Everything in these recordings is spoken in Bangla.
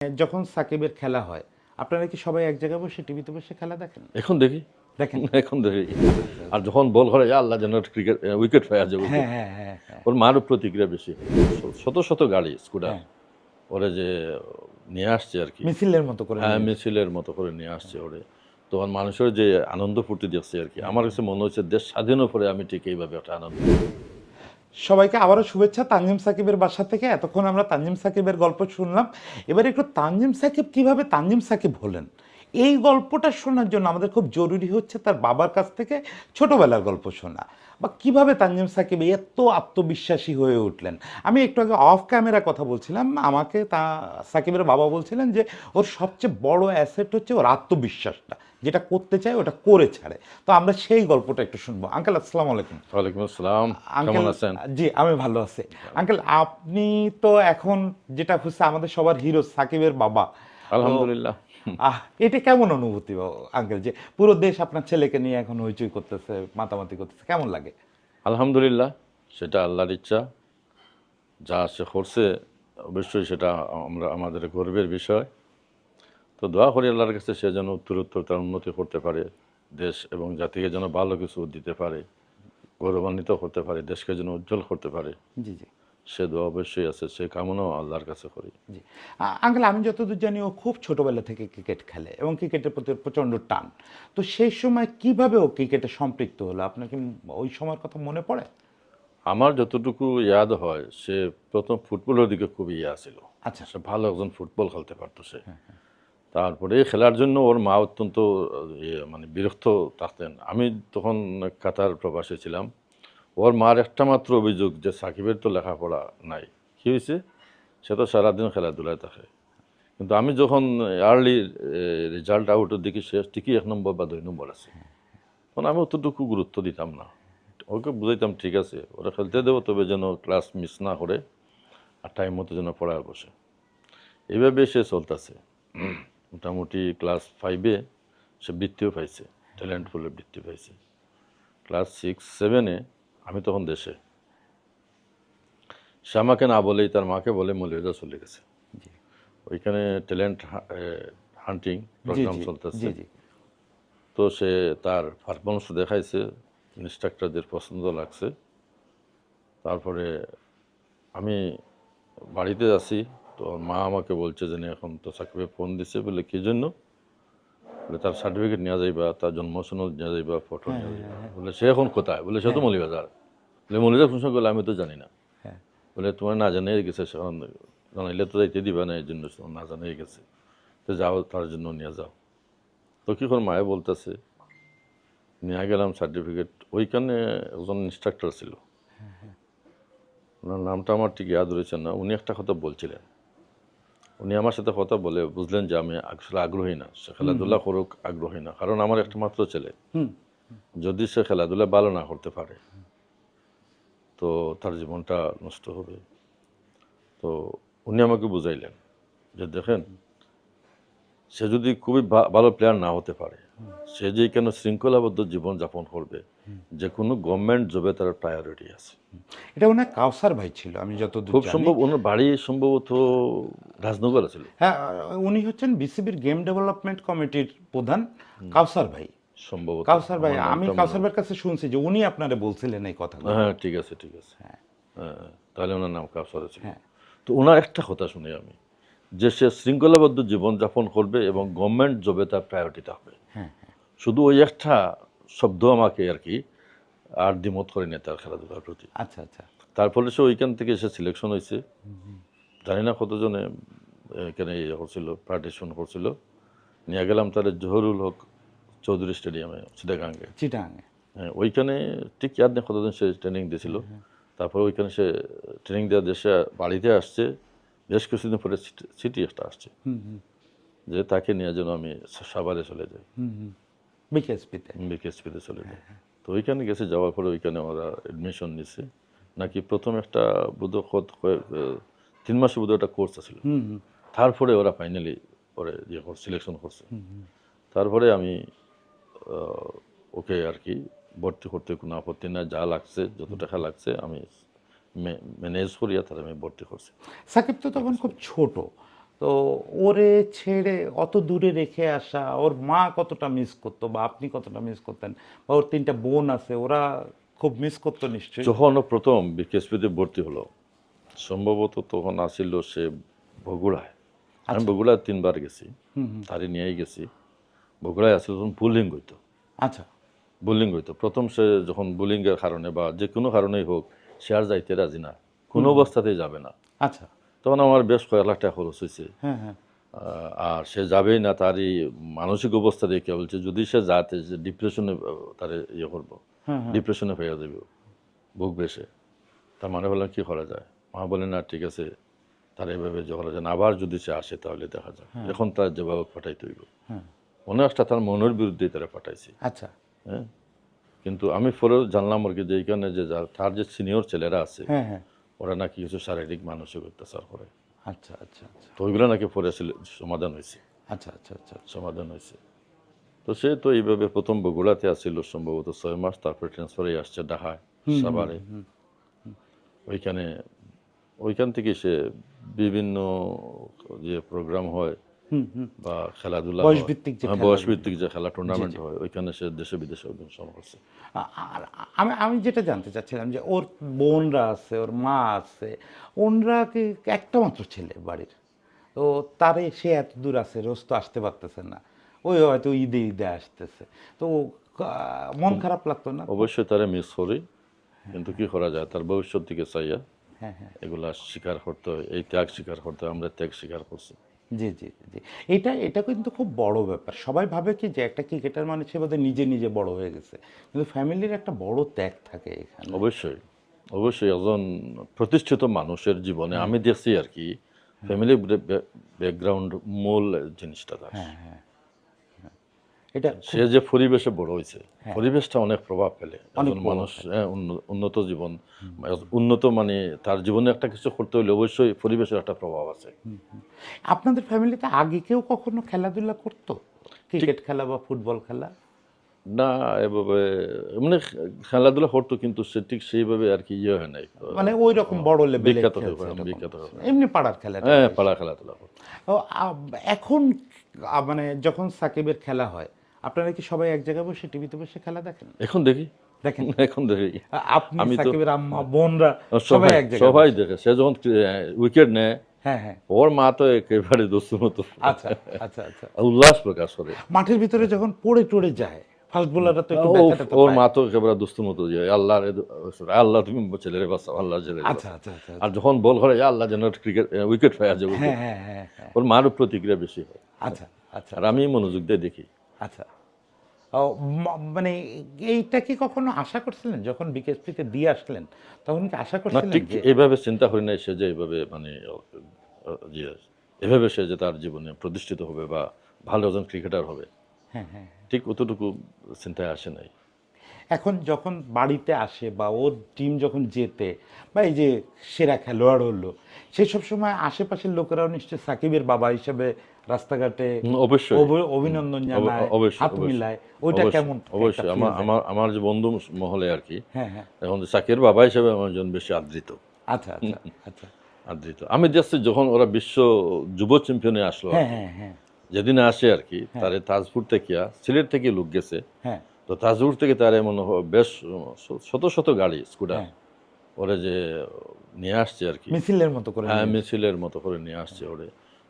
যখন সাকিবের খেলা হয় আপনারা কি সবাই এক জায়গায় বসে টিভিতে বসে খেলা দেখেন? এখন দেখি দেখেন। এখন দেখি আর যখন বল করে আল্লাহ যেন ক্রিকেট উইকেট পাওয়া যায় হ্যাঁ উইকেট হ্যাঁ হ্যাঁ হ্যাঁ ওর মারও প্রতিক্রিয়া বেশি শত শত গাড়ি স্কুটার হ্যাঁ ওরে যে নিয়ে আসছে আর কি। মিছিলের মতো করে হ্যাঁ নিয়ে আসে। মিছিলের মতো করে নিয়ে আসছে ওরে তখন মানুষের যে আনন্দ ফুর্তি দেখছে আর কি আমার কাছে মনে হচ্ছে দেশ স্বাধীন পরে আমি ঠিক এইভাবে একটা আনন্দ। সবাইকে আবারও শুভেচ্ছা তানজিম সাকিবের বাসা থেকে। এতক্ষণ আমরা তানজিম সাকিবের গল্প শুনলাম, এবার একটু তানজিম সাকিব কিভাবে তানজিম সাকিব হলেন এই গল্পটা শোনার জন্য আমাদের খুব জরুরি হচ্ছে তার বাবার কাছ থেকে ছোটবেলার গল্প শোনা, বা কিভাবে তানজিম সাকিব এত আত্মবিশ্বাসী হয়ে উঠলেন। আমি একটু আগে অফ ক্যামেরা কথা বলছিলাম, আমাকে সাকিবের বাবা বলছিলেন যে ওর সবচেয়ে বড় অ্যাসেট হচ্ছে ওর আত্মবিশ্বাসটা, যেটা করতে চায় ওটা করে ছাড়ে। তো আমরা সেই গল্পটা একটু শুনবো। আঙ্কেল আসসালামু আলাইকুম। ওয়ালাইকুম আসসালাম, কেমন আছেন? জি আমি ভালো আছি। আঙ্কেল আপনি তো এখন যেটা হচ্ছে আমাদের সবার হিরো সাকিবের বাবা, তো আলহামদুলিল্লাহ। এটা কেমন অনুভূতি আঙ্কেল যে পুরো দেশ আপনার ছেলেকে নিয়ে এখন হইচই করতেছে, মাতামাতি করতেছে, কেমন লাগে? আলহামদুলিল্লাহ, সেটা আল্লাহর ইচ্ছা, যা সে করছে অবশ্যই সেটা আমরা আমাদের গর্বের বিষয়। তো দোয়া করি আল্লাহর কাছে সে যেন উত্তরোত্তর তার উন্নতি করতে পারে, দেশ এবং জাতিকে যেন ভালো কিছু দিতে পারে, গৌরবান্বিত করতে পারে, দেশকে যেন উজ্জ্বল করতে পারে, জি জি সে দোয়া অবশ্যই আছে, সে কামনাও আল্লাহর কাছে করি। জি। আঙ্কেল আমি যতদূর জানি ও খুব ছোটবেলা থেকে ক্রিকেট খেলে এবং ক্রিকেটের প্রতি ওর প্রচণ্ড টান। তো সেই সময় কিভাবে ও ক্রিকেটে সম্পৃক্ত হলো, আপনার কি ওই সময়ের কথা মনে পড়ে? আমার যতটুকু ইয়াদ হয় সে প্রথম ফুটবলের দিকে খুবই ইয়া ছিল, আচ্ছা। সে ভালো একজন ফুটবল খেলতে পারতো সে। তারপরে খেলার জন্য ওর মা অত্যন্ত মানে বিরক্ত থাকতেন। আমি তখন কাতার প্রবাসে ছিলাম। ওর মার একটা মাত্র অভিযোগ যে সাকিবের তো লেখাপড়া নাই, কী হয়েছে, সে তো সারাদিন খেলাধুলায় থাকে। কিন্তু আমি যখন আর্লি রেজাল্ট আউটের দিকে সে ঠিকই 1 নম্বর বা 2 নম্বর আছে, তখন আমি অতটুকু গুরুত্ব দিতাম না। ওকে বুঝাইতাম ঠিক আছে ওরা খেলতে দেবো, তবে যেন ক্লাস মিস না করে আর টাইম মতো যেন পড়ায় বসে। এইভাবে সে চলতেছে। মোটামুটি ক্লাস 5-এ সে বৃত্তিও পাইছে, ট্যালেন্ট পুলে বৃত্তি পাইছে। ক্লাস 6-7-এ আমি তখন দেশে, সে আমাকে না বলেই তার মাকে বলে মৌলভীবাজার চলে গেছে। ওইখানে ট্যালেন্ট হান্টিং জি প্রোগ্রাম জি চলতেছে। জি জি তো সে তার পারফরমেন্স দেখাইছে, ইনস্ট্রাক্টরদের পছন্দ লাগছে। তারপরে আমি বাড়িতে আছি, তো ওর মা আমাকে বলছে যে এখন তো সাকিবে ফোন দিছে, বলে কী জন্য, বলে তার সার্টিফিকেট নেওয়া যাইবা, তার জন্ম সনদ নেওয়া যাইবা, ফটো নেওয়া যাইবা। বলে সে এখন কোথায়, বলে সে তো মৌলভীবাজার। বলে মৌলভীবাজার কোন সময় গেলে, আমি তো জানি না। হ্যাঁ বলে তোমার না জানিয়ে গেছে, সেখান জানাইলে তো যাইতে দিবা না, এই জন্য না জানিয়ে গেছে, তো যাও তার জন্য নিয়ে যাও। তো কি করে মায়ে বলতেছে, নিয়ে গেলাম সার্টিফিকেট। ওইখানে একজন ইনস্ট্রাক্টর ছিল, ওনার নামটা আমার ঠিক ইয়াদ রয়েছে না। উনি একটা কথা বলছিলেন, উনি আমার সাথে কথা বলে বুঝলেন যে আমি আসলে আগ্রহী না, সে খেলাধুলা করুক, আগ্রহী না। কারণ আমার একটা মাত্র ছেলে, যদি সে খেলাধুলা ভালো না করতে পারে তো তার জীবনটা নষ্ট হবে। তো উনি আমাকে বুঝাইলেন যে দেখেন, সে যদি খুবই ভালো প্লেয়ার না হতে পারে, সে যে কেন শৃঙ্খলাবদ্ধ জীবন যাপন করবে, যে কোনো গভর্নমেন্ট জবে তার প্রায়োরিটি আছে। এটা ওনার কাউসার ভাই ছিল আমি যতদূর খুব জানি। সম্ভব ওনার বাড়ি সম্ভবত রাজনগর ছিল। হ্যাঁ উনি হচ্ছেন বিসিবির গেম ডেভেলপমেন্ট কমিটির প্রধান কাউসার ভাই। সম্ভবত কাউসার ভাই, আমার আমি নামটা কাউসার ভাইয়ের কাছে শুনছি যে উনি আপনারে বলছিলেন এই কথা। হ্যাঁ ঠিক আছে ঠিক আছে, হ্যাঁ, তাহলে ওনার নাম কাউসার ছিল। তো ওনার একটা কথা শুনি আমি, যে সে শৃঙ্খলাবদ্ধ জীবনযাপন করবে এবং গভর্নমেন্ট জবে তার প্রায়োরিটি থাকবে। শুধু ওই একটা শব্দ আমাকে আর কি আর দ্বিমত করেনি তার খেলাধুলার প্রতি। আচ্ছা আচ্ছা। তার ফলে সে ওইখান থেকে এসে সিলেকশন হয়েছে। জানি না কতজনে এখানে ইয়ে করছিল, পার্টিশন করছিল। নিয়ে গেলাম তার জহুরুল হক চৌধুরী স্টেডিয়ামে, চিটাগাঙ্গে। চিটাগাঙে। হ্যাঁ, ওইখানে ঠিক ইয়াদ নেই কতদিন সে ট্রেনিং দিয়েছিল। তারপরে ওইখানে সে ট্রেনিং দেওয়া দেশে বাড়িতে আসছে, বেশ কিছুদিন পরে সিটি একটা আসছে যে তাকে নিয়ে যেন আমি সাভারে চলে যাই, বিকেএসপিতে। বিকেএসপিতে চলে যাই। তো ওইখানে গেছে, যাওয়ার পরে ওইখানে ওরা অ্যাডমিশন নিচ্ছে নাকি। প্রথম একটা বোধহয় 3 মাসে বোধহয় একটা কোর্স ছিল, তারপরে ওরা ফাইনালি পরে ইয়ে সিলেকশন করছে। তারপরে আমি ওকে আর কি ভর্তি করতে কোনো আপত্তি না, যা লাগছে যত টাকা লাগছে আমি ম্যানেজ করিয়া তাহলে আমি ভর্তি করছি। সাকিব তো তখন খুব ছোট, তো ওরে ছেড়ে অত দূরে রেখে আসা, ওর মা কতটা মিস করতো বা আপনি কতটা মিস করতেন, বা ওর 3টা বোন আছে, ওরা খুব মিস করতো নিশ্চয়ই। যখন ও প্রথম বিকেএসপিতে ভর্তি হলো, সম্ভবত তখন আসিল সে বগুড়ায়। আমি বগুড়ায় 3বার গেছি, তারই নিয়েই গেছি। বগুড়ায় আসলে তখন বুলিং হইতো, আচ্ছা প্রথম সে যখন বুলিংয়ের কারণে বা যে কোনো কারণেই হোক, সে আর যাইতে রাজি না, কোনো অবস্থাতেই যাবে না। আচ্ছা। তখন আমার বেশ কয়েক লাখ টাকা খরচ হয়েছে। হ্যাঁ হ্যাঁ। আর সে যাবেই না, তারই মানসিক অবস্থা দেখে বলছে যদি সে যাতে যে ডিপ্রেশনে তার ইয়ে করবো, ডিপ্রেশনে হয়ে যাবে, ভুগবে সে। তার মানে বললাম কি করা যায়? মা বলেন না ঠিক আছে, তার এভাবে যে করা যায় না, আবার যদি সে আসে তাহলে দেখা যায়। এখন তার যেভাবে পাঠাইতে হইব, মনে একটা তার মনের বিরুদ্ধেই তারা পাঠাইছি। আচ্ছা। হ্যাঁ, কিন্তু আমি পরে জানলাম আর কি যে এইখানে যে তার যে সিনিয়র ছেলেরা আছে, হ্যাঁ হ্যাঁ। ওরা নাকি কিছু শারীরিক মানসিক অত্যাচার করে। আচ্ছা আচ্ছা আচ্ছা তো ওইগুলো নাকি পরে সমাধান হয়েছে, আচ্ছা আচ্ছা আচ্ছা। সমাধান হয়েছে। তো সে তো এইভাবে প্রথম বগুড়াতে আসছিল সম্ভবত 6 মাস, তারপরে ট্রান্সফারে আসছে ঢাকায়, সাভারে। ওইখানে ওইখান থেকে সে বিভিন্ন যে প্রোগ্রাম হয় বা খেলাধুলা হয়, বয়সভিত্তিক যে বয়সভিত্তিক যে খেলা টুর্নামেন্ট হয়, ওইখানে সে দেশে বিদেশে অংশগ্রহণ করছে। আর আমি আমি যেটা জানতে চাচ্ছিলাম যে ওর বোনরা আছে, ওর মা আছে, ওনরা কি একটা মাত্র ছেলে বাড়ির, তো তারে সে এত দূর আছে, রোজ তো আসতে পারতেছে না, ওই হয়তো ঈদে ঈদে আসতেছে, তো মন খারাপ লাগতো না? অবশ্যই তারা মিস করি, কিন্তু কি করা যায়, তার ভবিষ্যৎ দিকে চাইয়া হ্যাঁ হ্যাঁ। এগুলা স্বীকার করতে হয়, এই ত্যাগ স্বীকার করতে হয়। আমরা ত্যাগ স্বীকার করছি। জি জি জি। এটা এটা কিন্তু খুব বড় ব্যাপার। সবাই ভাবে কি যে একটা ক্রিকেটার মানে সে বোধহয় নিজে নিজে বড় হয়ে গেছে, কিন্তু ফ্যামিলির একটা বড় ত্যাগ থাকে এখানে। অবশ্যই, অবশ্যই একজন প্রতিষ্ঠিত মানুষের জীবনে আমি দেখছি আর কি, ফ্যামিলি ব্যাকগ্রাউন্ড মূল জিনিসটা তার। হ্যাঁ হ্যাঁ। এটা সে যে পরিবেশে বড় হয়েছে, পরিবেশটা অনেক প্রভাব ফেলে একজন মানুষ। উন্নত জীবন, উন্নত মানে তার জীবনে একটা কিছু করতে হলে অবশ্যই পরিবেশের একটা প্রভাব আছে। আপনাদের ফ্যামিলিতে আগে কেউ কখনো খেলাধুলা করতো, ক্রিকেট খেলা বা ফুটবল খেলা? না, এভাবে মানে খেলাধুলা করতো, কিন্তু সে ঠিক সেইভাবে আর কি ইয়ে হয় নাই, মানে ওই রকম বড় লেভেলে বিখ্যাত খেলছে হয়ে এরকম বিখ্যাত কিছু হয়ে না। এমনি পাড়ার খেলা। হ্যাঁ, পাড়া খেলাধুলা করতো। ও, এখন মানে যখন সাকিবের খেলা হয়, আপনারা কি সবাই এক জায়গায় বসে টিভিতে বসে খেলা দেখেন? এখন দেখি, দেখেন? এখন দেখি। আপনি, আমি তো সাকিবের আম্মা, বোনরা সবাই সবাই এক জায়গায় সবাই বসে? দেখে। সে যখন উইকেট নেয়, হ্যাঁ হ্যাঁ। ওর মা তো একেবারে দস্তুর মতো আচ্ছা আচ্ছা আচ্ছা। উল্লাস প্রকাশ করে। মাঠের ভিতরে যখন পড়ে টড়ে যায়, ফাস্ট বোলাররা তো একটু ও, ব্যথাটা ওর পায়। মা তো একেবারে দস্তুর মতো যে আল্লাহ রে, আল্লাহ তুমি ছেলেরে বাঁচাও, আল্লাহ ছেলে। আচ্ছা আচ্ছা আচ্ছা। আর যখন বল করে আল্লাহ যেন ক্রিকেট উইকেট পাওয়া যাবে, হ্যাঁ হ্যাঁ হ্যাঁ হ্যাঁ। ওর মারও প্রতিক্রিয়া বেশি হয়। আচ্ছা আচ্ছা আর আমি মনোযোগ দিয়ে দেখি। আচ্ছা। ও, মানে এইটা কি কখনো আশা করছিলেন যখন বিকেএসপিতে দিয়ে আসলেন, তখন কি আশা না, করছিলেন ঠিক যে? এইভাবে চিন্তা করি নাই সে যে এইভাবে মানে যে এভাবে সে যে তার জীবনে প্রতিষ্ঠিত হবে বা ভালো একজন ক্রিকেটার হবে, হ্যাঁ হ্যাঁ। ঠিক অতটুকু চিন্তায় আসে নাই। এখন যখন বাড়িতে আসে বা ওর টিম যখন জেতে বা এই যে সেরা খেলোয়াড় হলো, সেই সব সময় আশেপাশের লোকেরাও নিশ্চয়ই সাকিবের বাবা হিসেবে রাস্তাঘাটে অবশ্যই, অভিনন্দন জানায়, অবশ্যই, হাত মিলায়, ওইটা অবশ্যই, কেমন? অবশ্যই। একটা আমার feel আমার আমার যে বন্ধু মহলে আর কি, হ্যাঁ হ্যাঁ। এখন সাকির বাবা হিসেবে আমার জন্য বেশি আদৃত। আচ্ছা আচ্ছা আচ্ছা। আদৃত আমি দেখছি যখন ওরা বিশ্ব যুব চ্যাম্পিয়নে আসলো, হ্যাঁ হ্যাঁ হ্যাঁ যেদিন আসে আর কি, তারে তাজপুর থেকে সিলেট থেকে লোক গেছে। হ্যাঁ তো তাজপুর থেকে তার মনে হয় বেশ শত শত গাড়ি স্কুটার হ্যাঁ। ওরে যে নিয়ে আসছে আর কি। মিছিলের মতো করে হ্যাঁ, নিয়ে মিছিলের মতো করে নিয়ে আসছে ওরে।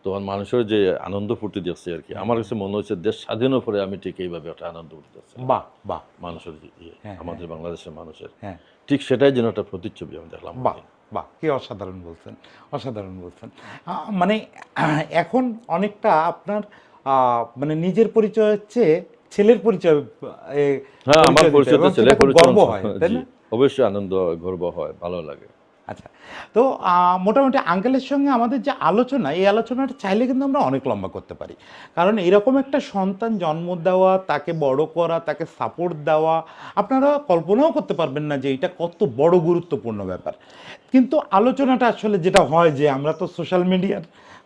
তো মানুষের যে আনন্দ ফুর্তি দেখছে আর কি, আমার কাছে মনে হচ্ছে দেশ স্বাধীনের পরে আমি ঠিক এইভাবে একটা আনন্দ ফুর্তি দেখছি বাহ বাহ। মানুষের যে হ্যাঁ, আমাদের বাংলাদেশের মানুষের, হ্যাঁ ঠিক সেটাই যেন একটা প্রতিচ্ছবি আমি দেখলাম। বাহ বাহ, কি অসাধারণ বলছেন, অসাধারণ বলছেন। মানে এখন অনেকটা আপনার মানে নিজের পরিচয়ের চেয়ে ছেলের পরিচয় হ্যাঁ, আমার পরিচয় দিতে পরিচয় এবং ছেলে সেটা খুব পরিচয়, গর্ব হয়, তাই জি, না? অবশ্যই আনন্দ হয়, গর্ব হয়, ভালো লাগে। আচ্ছা। তো মোটামুটি আঙ্কেলের সঙ্গে আমাদের যে আলোচনা, এই আলোচনাটা চাইলে কিন্তু আমরা অনেক লম্বা করতে পারি, কারণ এরকম একটা সন্তান জন্ম দেওয়া, তাকে বড় করা, তাকে সাপোর্ট দেওয়া, আপনারা কল্পনাও করতে পারবেন না যে এটা কত বড় গুরুত্বপূর্ণ ব্যাপার। কিন্তু আলোচনাটা আসলে যেটা হয় যে আমরা তো সোশ্যাল মিডিয়ার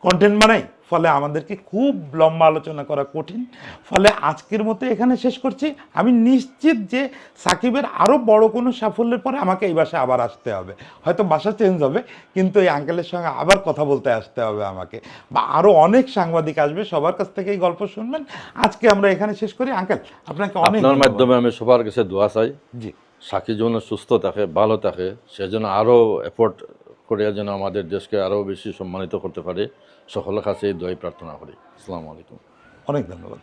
কন্টেন্ট বানাই, ফলে আমাদেরকে খুব লম্বা আলোচনা করা কঠিন। ফলে আজকের মতো এখানে শেষ করছি। আমি নিশ্চিত যে সাকিবের আরও বড় কোনো সাফল্যের পরে আমাকে এই বাসায় আবার আসতে হবে, হয়তো বাসা চেঞ্জ হবে, কিন্তু এই আঙ্কেলের সঙ্গে আবার কথা বলতে আসতে হবে আমাকে, বা আরও অনেক সাংবাদিক আসবে, সবার কাছ থেকে এই গল্প শুনবেন। আজকে আমরা এখানে শেষ করি। আঙ্কেল, আপনাকে অনেক আপনার ধন্যবাদ। মাধ্যমে আমি সবার কাছে দোয়া চাই, জি, সাকিব যেন সুস্থ থাকে, ভালো থাকে, সেজন্য আরও এফোর্ট করে যেন আমাদের দেশকে আরও বেশি সম্মানিত করতে পারে। সকলের কাছে এই দোয়াই প্রার্থনা করি। আসসালামু আলাইকুম। অনেক ধন্যবাদ।